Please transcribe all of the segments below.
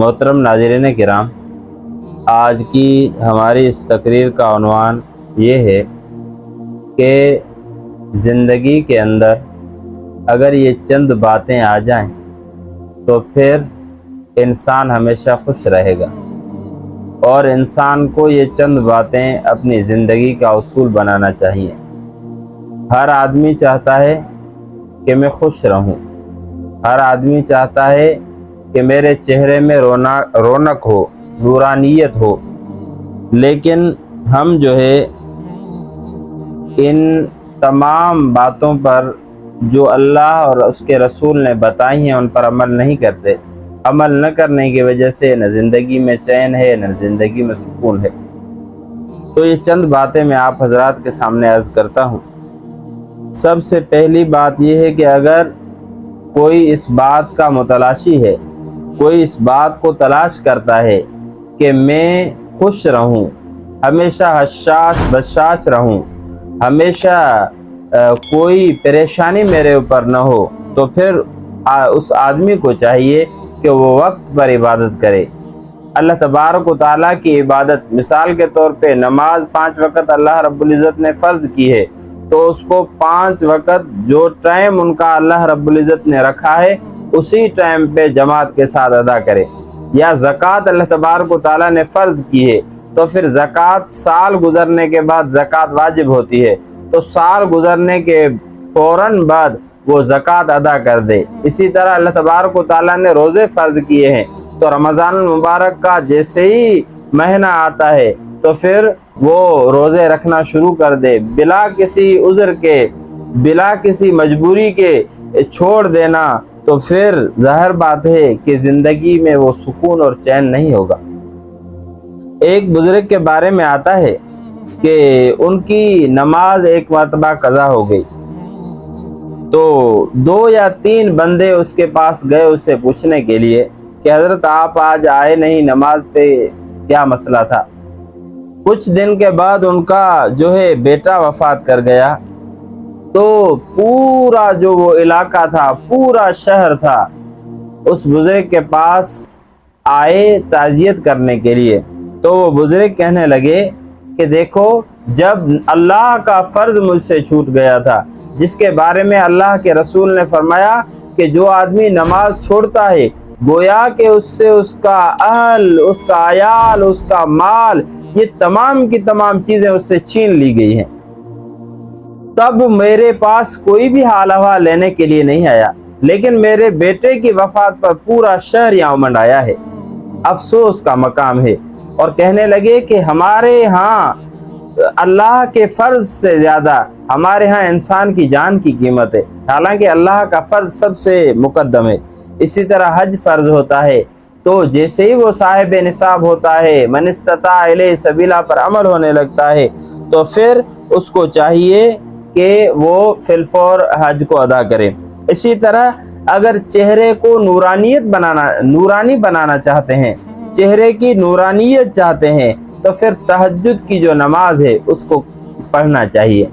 محترم ناظرین کرام، آج کی ہماری اس تقریر کا عنوان یہ ہے کہ زندگی کے اندر اگر یہ چند باتیں آ جائیں تو پھر انسان ہمیشہ خوش رہے گا، اور انسان کو یہ چند باتیں اپنی زندگی کا اصول بنانا چاہیے۔ ہر آدمی چاہتا ہے کہ میں خوش رہوں، ہر آدمی چاہتا ہے کہ میرے چہرے میں رونق ہو، نورانیت ہو، لیکن ہم جو ہے ان تمام باتوں پر جو اللہ اور اس کے رسول نے بتائی ہیں ان پر عمل نہیں کرتے۔ عمل نہ کرنے کی وجہ سے نہ زندگی میں چین ہے، نہ زندگی میں سکون ہے۔ تو یہ چند باتیں میں آپ حضرات کے سامنے عرض کرتا ہوں۔ سب سے پہلی بات یہ ہے کہ اگر کوئی اس بات کا متلاشی ہے، کوئی اس بات کو تلاش کرتا ہے کہ میں خوش رہوں، ہمیشہ حشاش بشاش رہوں، ہمیشہ کوئی پریشانی میرے اوپر نہ ہو، تو پھر اس آدمی کو چاہیے کہ وہ وقت پر عبادت کرے۔ اللہ تبارک و تعالیٰ کی عبادت، مثال کے طور پہ نماز 5 وقت اللہ رب العزت نے فرض کی ہے، تو اس کو 5 وقت جو ٹائم ان کا اللہ رب العزت نے رکھا ہے اسی ٹائم پہ جماعت کے ساتھ ادا کرے۔ یا زکوٰۃ اللہ تبارک و تعالیٰ نے فرض کی ہے، تو پھر زکوٰۃ سال گزرنے کے بعد زکوٰۃ واجب ہوتی ہے، تو سال گزرنے کے فوراً بعد وہ زکوٰۃ ادا کر دے۔ اسی طرح اللہ تبارک و تعالیٰ نے روزے فرض کیے ہیں، تو رمضان المبارک کا جیسے ہی مہینہ آتا ہے تو پھر وہ روزے رکھنا شروع کر دے، بلا کسی عذر کے، بلا کسی مجبوری کے چھوڑ دینا، تو پھر ظاہر بات ہے کہ زندگی میں وہ سکون اور چین نہیں ہوگا۔ ایک بزرگ کے بارے میں آتا ہے کہ ان کی نماز ایک مرتبہ قضا ہو گئی، تو 2 یا 3 بندے اس کے پاس گئے اسے پوچھنے کے لیے کہ حضرت آپ آج آئے نہیں، نماز پہ کیا مسئلہ تھا؟ کچھ دن کے بعد ان کا جو ہے بیٹا وفات کر گیا، تو پورا جو وہ علاقہ تھا، پورا شہر تھا، اس بزرگ کے پاس آئے تعزیت کرنے کے لیے۔ تو وہ بزرگ کہنے لگے کہ دیکھو، جب اللہ کا فرض مجھ سے چھوٹ گیا تھا، جس کے بارے میں اللہ کے رسول نے فرمایا کہ جو آدمی نماز چھوڑتا ہے گویا کہ اس سے اس کا اہل، اس کا عیال، اس کا مال، یہ تمام کی تمام چیزیں اس سے چھین لی گئی ہیں، تب میرے پاس کوئی بھی حال احوال لینے کے لیے نہیں آیا، لیکن میرے بیٹے کی وفات پر پورا شہر یہاں امنڈ آیا ہے، افسوس کا مقام ہے۔ اور کہنے لگے کہ ہمارے ہاں اللہ کے فرض سے زیادہ ہمارے ہاں انسان کی جان کی قیمت ہے، حالانکہ اللہ کا فرض سب سے مقدم ہے۔ اسی طرح حج فرض ہوتا ہے، تو جیسے ہی وہ صاحب نصاب ہوتا ہے، من استطاع الیہ سبیلا پر عمل ہونے لگتا ہے، تو پھر اس کو چاہیے کہ وہ فی الفور حج کو ادا کرے۔ اسی طرح اگر چہرے کو نورانی بنانا چاہتے ہیں، چہرے کی نورانیت چاہتے ہیں، تو پھر تہجد کی جو نماز ہے اس کو پڑھنا چاہیے۔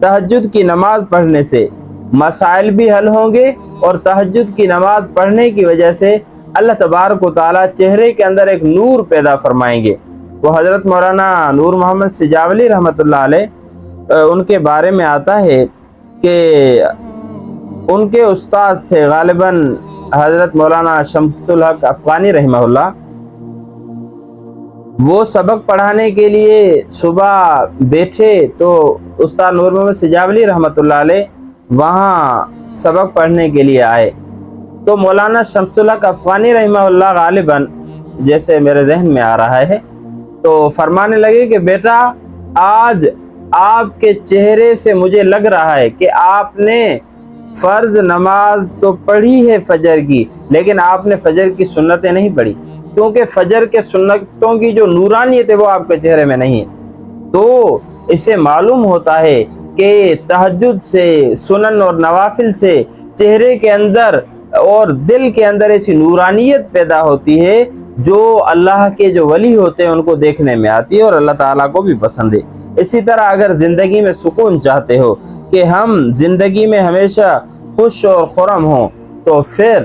تہجد کی نماز پڑھنے سے مسائل بھی حل ہوں گے، اور تہجد کی نماز پڑھنے کی وجہ سے اللہ تبارک و تعالیٰ چہرے کے اندر ایک نور پیدا فرمائیں گے۔ وہ حضرت مولانا نور محمد سجاولی رحمۃ اللہ علیہ، ان کے بارے میں آتا ہے کہ ان کے استاد تھے غالباً حضرت مولانا شمس الحق افغانی رحمہ اللہ۔ وہ سبق پڑھانے کے لیے صبح بیٹھے تو استاد نور محمد سجاولی رحمۃ اللہ علیہ وہاں سبق پڑھنے کے لیے آئے، تو مولانا شمس الحق افغانی رحمہ اللہ غالباً جیسے میرے ذہن میں آ رہا ہے، تو فرمانے لگے کہ بیٹا، آج آپ کے چہرے سے مجھے لگ رہا ہے کہ آپ نے فرض نماز تو پڑھی ہے فجر کی، لیکن آپ نے فجر کی سنتیں نہیں پڑھی، کیونکہ فجر کے سنتوں کی جو نورانیت ہے وہ آپ کے چہرے میں نہیں ہے۔ تو اس سے معلوم ہوتا ہے کہ تہجد سے، سنن اور نوافل سے چہرے کے اندر اور دل کے اندر ایسی نورانیت پیدا ہوتی ہے جو اللہ کے جو ولی ہوتے ہیں ان کو دیکھنے میں آتی ہے اور اللہ تعالیٰ کو بھی پسند ہے۔ اسی طرح اگر زندگی میں سکون چاہتے ہو کہ ہم زندگی میں ہمیشہ خوش اور خرم ہوں، تو پھر